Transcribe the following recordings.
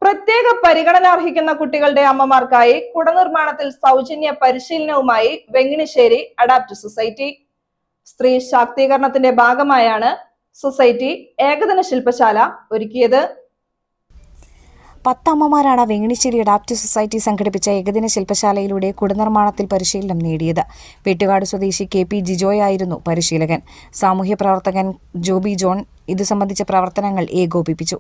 പ്രത്യേക പരിഗണന അർഹിക്കുന്ന കുട്ടികളുടെ അമ്മമാർക്കായി കുടനിർമ്മാണത്തിൽ സൗജന്യ പരിശീലനവുമായി വെങ്ങിണിശ്ശേരി അഡാപ്റ്റ് സൊസൈറ്റി. സ്ത്രീ ശാക്തീകരണത്തിന്റെ ഭാഗമായാണ് സൊസൈറ്റി ഏകദിന ശില്പശാല ഒരുക്കിയത്. 10 അമ്മമാരാണ് വെങ്ങിണിശ്ശേരി അഡാപ്റ്റ് സൊസൈറ്റി സംഘടിപ്പിച്ച ഏകദിന ശില്പശാലയിലൂടെ കുടനിർമ്മാണത്തിൽ പരിശീലനം നേടിയത്. വെട്ടുകാട് സ്വദേശി KP ജിജോയായിരുന്നു പരിശീലകൻ. സാമൂഹ്യ പ്രവർത്തകൻ ജോബി ജോൺ ഇതു സംബന്ധിച്ച പ്രവർത്തനങ്ങൾ ഏകോപിപ്പിച്ചു.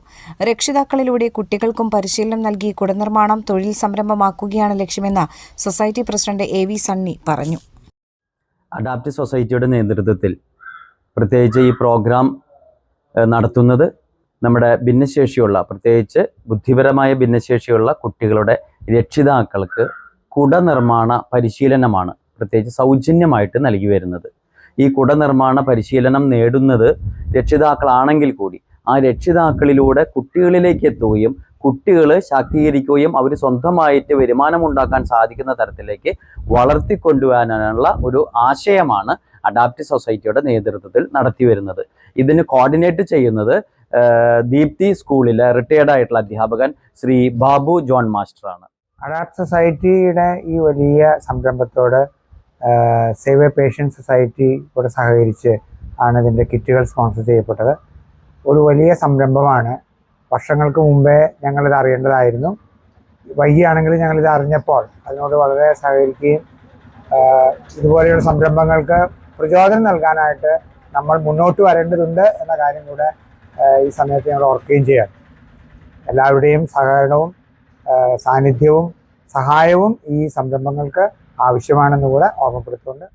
രക്ഷിതാക്കളിലൂടെ കുട്ടികൾക്കും പരിശീലനം നൽകി കുടനിർമ്മാണം തൊഴിൽ സംരംഭമാക്കുകയാണ് ലക്ഷ്യമെന്ന് സൊസൈറ്റി പ്രസിഡന്റ് AV സണ്ണി പറഞ്ഞു. അഡാപ്റ്റ് സൊസൈറ്റിയുടെ നേതൃത്വത്തിൽ പ്രത്യേകിച്ച് ഈ പ്രോഗ്രാം നടത്തുന്നത് നമ്മുടെ ഭിന്നശേഷിയുള്ള, പ്രത്യേകിച്ച് ബുദ്ധിപരമായ ഭിന്നശേഷിയുള്ള കുട്ടികളുടെ രക്ഷിതാക്കൾക്ക് കുടനിർമ്മാണ പരിശീലനമാണ് പ്രത്യേകിച്ച് സൗജന്യമായിട്ട് നൽകി വരുന്നത്. ഈ കുടനിർമ്മാണ പരിശീലനം നേടുന്നത് രക്ഷിതാക്കളാണെങ്കിൽ കൂടി ആ രക്ഷിതാക്കളിലൂടെ കുട്ടികളിലേക്ക് എത്തുകയും കുട്ടികൾ ശാക്തീകരിക്കുകയും അവർ സ്വന്തമായിട്ട് വരുമാനമുണ്ടാക്കാൻ സാധിക്കുന്ന തരത്തിലേക്ക് വളർത്തിക്കൊണ്ടുവരാനുള്ള ഒരു ആശയമാണ് അഡാപ്റ്റ് സൊസൈറ്റിയുടെ നേതൃത്വത്തിൽ നടത്തി വരുന്നത്. ഇതിന് കോർഡിനേറ്റ് ചെയ്യുന്നത് ദീപ്തി സ്കൂളിലെ റിട്ടയർഡ് ആയിട്ടുള്ള അധ്യാപകൻ ശ്രീ ബാബു ജോൺ മാസ്റ്ററാണ്. അഡാപ്റ്റ് സൊസൈറ്റിയുടെ ഈ വലിയ സംരംഭത്തോട് സേവ് എ പേഷ്യൻസ് സൊസൈറ്റി കൂടെ സഹകരിച്ച് ആണ് ഇതിൻ്റെ കിറ്റുകൾ സ്പോൺസർ ചെയ്യപ്പെട്ടത്. ഒരു വലിയ സംരംഭമാണ്. വർഷങ്ങൾക്ക് മുമ്പേ ഞങ്ങളിത് അറിയേണ്ടതായിരുന്നു. വൈകിയാണെങ്കിലും ഞങ്ങളിത് അറിഞ്ഞപ്പോൾ അതിനോട് വളരെ സഹകരിക്കുകയും ഇതുപോലെയുള്ള സംരംഭങ്ങൾക്ക് പ്രചോദനം നൽകാനായിട്ട് നമ്മൾ മുന്നോട്ട് വരേണ്ടതുണ്ട് എന്ന കാര്യം കൂടെ ഈ സമയത്ത് ഞങ്ങൾ ഓർക്കുകയും ചെയ്യാം. എല്ലാവരുടെയും സഹകരണവും സാന്നിധ്യവും സഹായവും ഈ സംരംഭങ്ങൾക്ക് ആവശ്യമാണെന്ന് കൂടെ ഓർമ്മപ്പെടുത്തുന്നുണ്ട്.